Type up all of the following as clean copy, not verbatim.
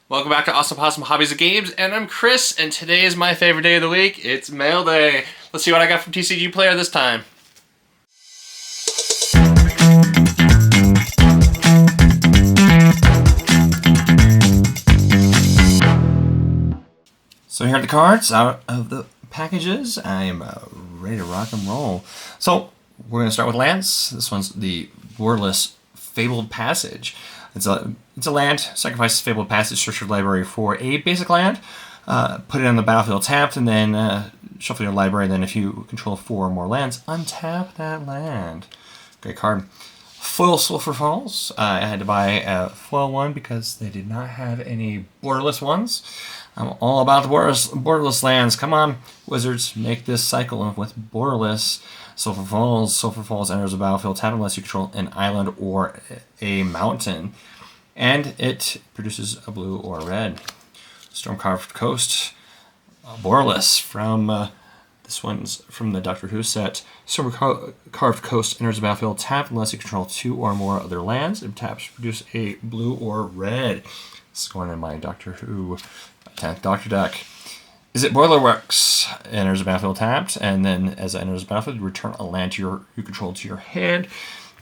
Welcome back to Awesome Possum Hobbies and Games, and I'm Chris, and today is my favorite day of the week. It's mail day. Let's see what I got from TCG Player this time. So here are the cards out of the packages. I'm ready to rock and roll. So we're going to start with lands. This one's the Wordless Fabled Passage. It's a land. Sacrifice Fabled Passage, search your library for a basic land. Put it on the battlefield tapped, and then shuffle your library. Then if you control 4 or more lands, untap that land. Great card. Foil Sulphur Falls. I had to buy a foil one because they did not have any borderless ones. I'm all about the borderless lands. Come on, Wizards, make this cycle with borderless. Sulphur Falls. Sulphur Falls enters the battlefield tap unless you control an island or a mountain. And it produces a blue or a red. Storm-Carved Coast. Borderless from... this one's from the Doctor Who set. Storm-Carved Coast enters the battlefield tapped unless you control 2 or more other lands. If taps produce a blue or red. This is going in my Doctor Who 10th Doctor deck. Is it Boilerworks? Enters the battlefield tapped, and then as it enters the battlefield, you return a land you control to your hand,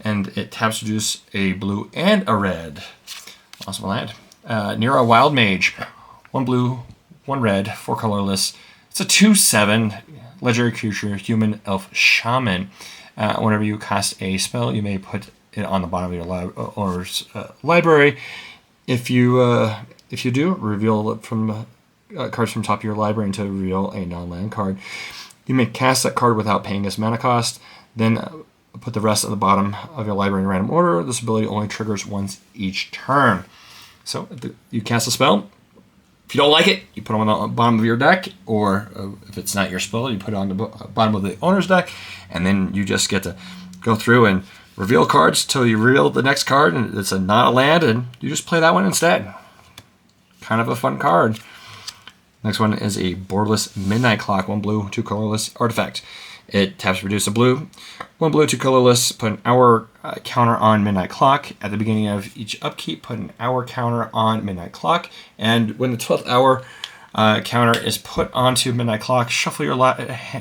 and it taps to produce a blue and a red. Awesome land. Nero Wild Mage. 1 blue, 1 red, 4 colorless. It's a 2/7 legendary creature, human elf shaman. Whenever you cast a spell, you may put it on the bottom of your library. If you do, reveal it from cards from the top of your library until you reveal a non-land card. You may cast that card without paying its mana cost. Then put the rest at the bottom of your library in random order. This ability only triggers once each turn. So you cast a spell. If you don't like it, you put it on the bottom of your deck, or if it's not your spell, you put it on the bottom of the owner's deck, and then you just get to go through and reveal cards till you reveal the next card, and it's not a land, and you just play that one instead. Kind of a fun card. Next one is a borderless Midnight Clock, 1 blue, 2 colorless artifact. It taps to produce a blue, 1 blue, 2 colorless, put an hour counter on Midnight Clock. At the beginning of each upkeep, put an hour counter on Midnight Clock. And when the 12th hour counter is put onto Midnight Clock, shuffle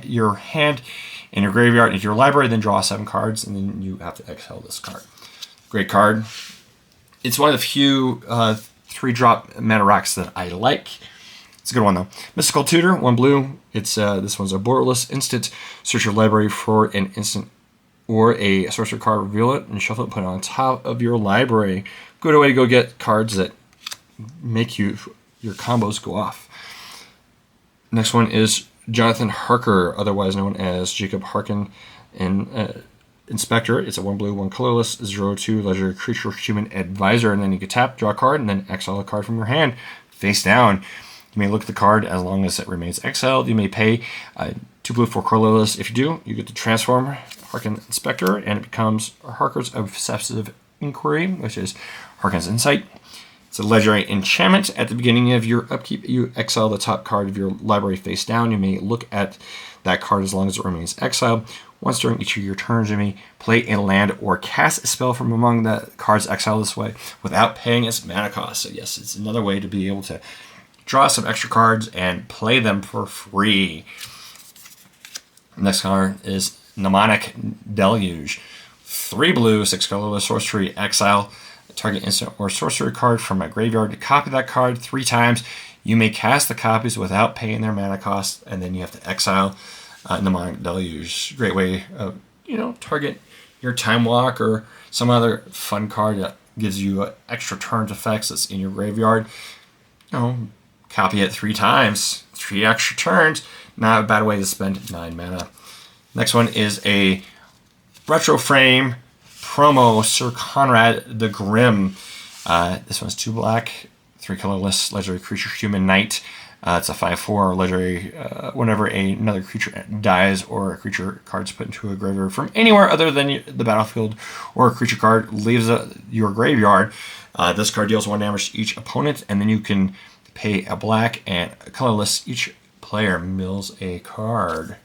your hand in your graveyard into your library, then draw 7 cards, and then you have to exile this card. Great card. It's one of the few 3-drop mana rocks that I like. It's a good one, though. Mystical Tutor, 1 blue. It's this one's a borderless instant. Search your library for an instant or a sorcerer card, reveal it, and shuffle it, put it on top of your library. Good way to go get cards that make your combos go off. Next one is Jonathan Harker, otherwise known as Jacob Harkin in Inspector. It's a 1 blue, 1 colorless, 0/2 legendary creature, human advisor, and then you can tap, draw a card, and then exile a card from your hand face down. You may look at the card as long as it remains exiled. You may pay 2 blue, 4 colorless. If you do, you get to transform Harkin Inspector, and it becomes Harker's Obsessive Inquiry, which is Harkin's Insight. It's a legendary enchantment. At the beginning of your upkeep, you exile the top card of your library face down. You may look at that card as long as it remains exiled. Once during each of your turns, you may play a land or cast a spell from among the cards exiled this way without paying its mana cost. So yes, it's another way to be able to draw some extra cards and play them for free. Next card is Mnemonic Deluge. 3 blue, 6 colorless sorcery, exile target instant or sorcery card from a graveyard. Copy that card 3 times. You may cast the copies without paying their mana cost, and then you have to exile Mnemonic Deluge. Great way of, target your Time Walk or some other fun card that gives you extra turns effects that's in your graveyard. Copy it 3 times, 3 extra turns. Not a bad way to spend 9 mana. Next one is a Retro Frame promo, Sir Conrad the Grim. This one's 2 black, 3 colorless, legendary creature, human knight. It's a 5/4 legendary. Whenever another creature dies or a creature card's put into a graveyard from anywhere other than the battlefield, or a creature card leaves your graveyard, this card deals 1 damage to each opponent, and then you can pay a black and a colorless. Each player mills a card.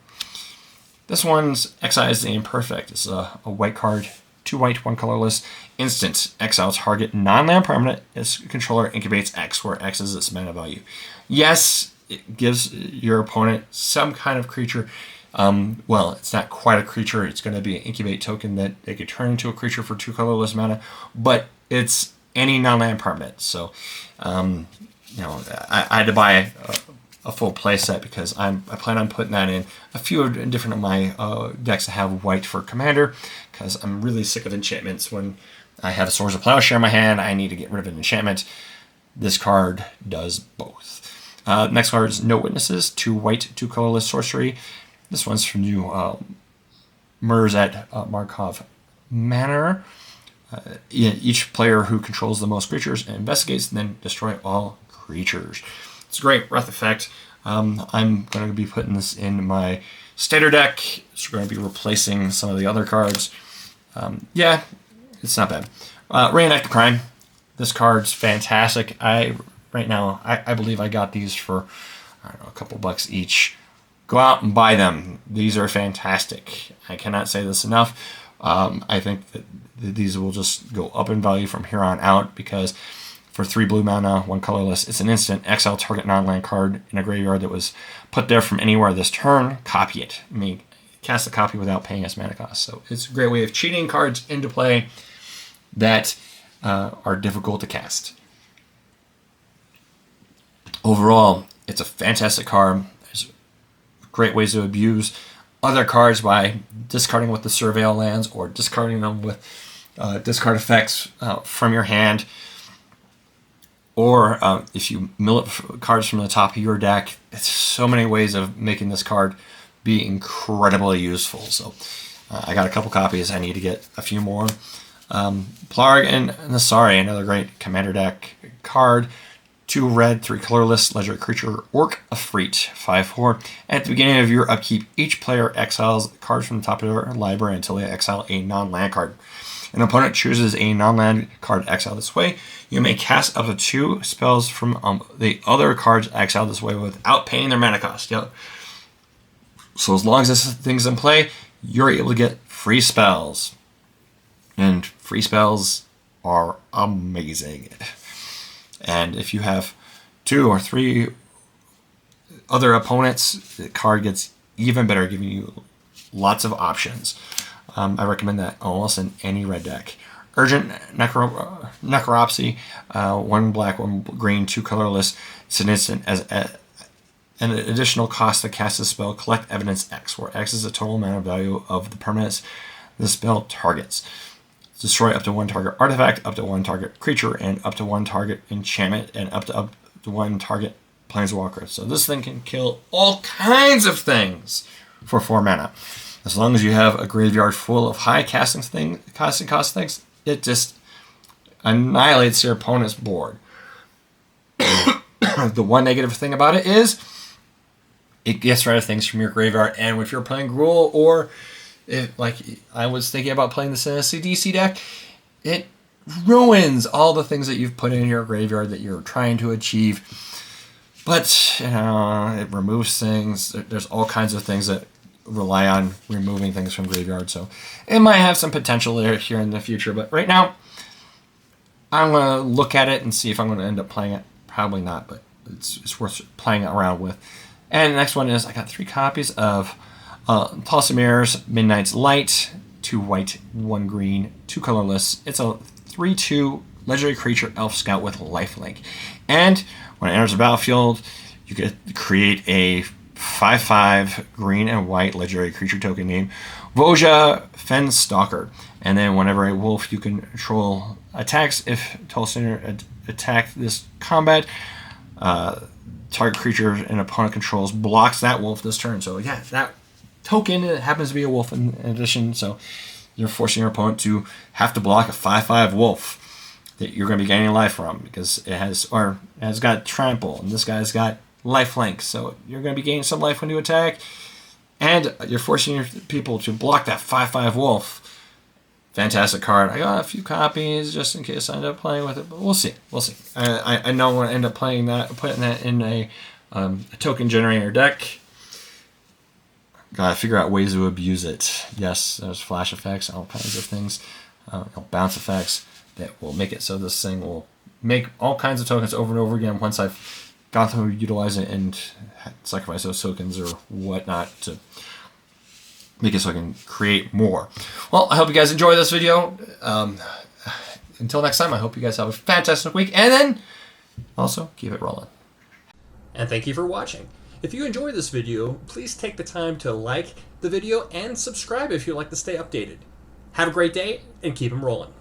This one's excised and imperfect. It's a white card, 2 white, 1 colorless. Instant. Exile target non-land permanent. Its controller incubates X, where X is its mana value. Yes, it gives your opponent some kind of creature. Well, it's not quite a creature. It's going to be an incubate token that they could turn into a creature for 2 colorless mana, but it's any non-land permanent. So, I had to buy a full play set because I plan on putting that in a few different of my decks that have white for commander, because I'm really sick of enchantments. When I have Swords of Plowshare in my hand, I need to get rid of an enchantment. This card does both. Next card is No Witnesses, 2 white, 2 colorless sorcery. This one's from new Murders at Karlov Manor. Each player who controls the most creatures investigates and then destroy all creatures. It's a great breath effect. I'm going to be putting this in my standard deck. So we're going to be replacing some of the other cards. Yeah, it's not bad. Reenact the Crime. This card's fantastic. Right now, I believe I got these for, I don't know, a couple bucks each. Go out and buy them. These are fantastic. I cannot say this enough. I think that these will just go up in value from here on out, because for 3 blue mana, 1 colorless, it's an instant. Exile target non-land card in a graveyard that was put there from anywhere this turn. Copy it. Cast a copy without paying us mana cost. So it's a great way of cheating cards into play that are difficult to cast. Overall, it's a fantastic card. There's great ways to abuse other cards by discarding with the Surveil lands or discarding them with discard effects from your hand. Or if you mill up cards from the top of your deck, it's so many ways of making this card be incredibly useful. So I got a couple copies. I need to get a few more. Plarg and Nasari, another great commander deck card. 2 red, 3 colorless, legendary creature, Orc Efreet, 5/4. At the beginning of your upkeep, each player exiles cards from the top of their library until they exile a non-land card. An opponent chooses a non-land card exiled this way. You may cast up to 2 spells from the other cards exiled this way without paying their mana cost. Yep. So as long as this thing's in play, you're able to get free spells. And free spells are amazing. And if you have 2 or 3 other opponents, the card gets even better, giving you lots of options. I recommend that almost in any red deck. Urgent Necropsy, 1 black, 1 green, 2 colorless. It's an instant. As an additional cost to cast a spell, collect evidence X, where X is the total amount of value of the permanents the spell targets. Destroy up to 1 target artifact, up to 1 target creature, and up to 1 target enchantment, and up to 1 target planeswalker. So this thing can kill all kinds of things for 4 mana. As long as you have a graveyard full of high casting cost things, it just annihilates your opponent's board. The one negative thing about it is it gets rid of things from your graveyard, and if you're playing Gruul, or like I was thinking about playing this in a CDC deck, it ruins all the things that you've put in your graveyard that you're trying to achieve. But it removes things. There's all kinds of things that rely on removing things from graveyard, so it might have some potential there here in the future. But right now, I'm gonna look at it and see if I'm gonna end up playing it. Probably not, but it's worth playing around with. And the next one is I got 3 copies of Possumer's Midnight's Light, 2 white, 1 green, 2 colorless. It's a 3/2 legendary creature elf scout with lifelink. And when it enters the battlefield, you get to create a 5/5 green and white legendary creature token named Voja Fenstalker. And then whenever a wolf you can control attacks, if Tolcenter attack this combat, target creature an opponent controls blocks that wolf this turn. So yeah, that token, it happens to be a wolf in addition, so you're forcing your opponent to have to block a 5/5 wolf that you're going to be gaining life from, because it has got trample, and this guy's got lifelink, so you're going to be gaining some life when you attack, and you're forcing your people to block that 5/5 wolf. Fantastic card. I got a few copies just in case I end up playing with it, but we'll see. I know I'm going to end up putting that in a token generator deck. Gotta figure out ways to abuse it. Yes, there's flash effects, all kinds of things. bounce effects that will make it so this thing will make all kinds of tokens over and over again once I've gone through utilizing it and sacrifice those tokens or whatnot to make it so I can create more. Well, I hope you guys enjoy this video. Until next time, I hope you guys have a fantastic week, and then also keep it rolling. And thank you for watching. If you enjoyed this video, please take the time to like the video and subscribe if you'd like to stay updated. Have a great day and keep them rolling.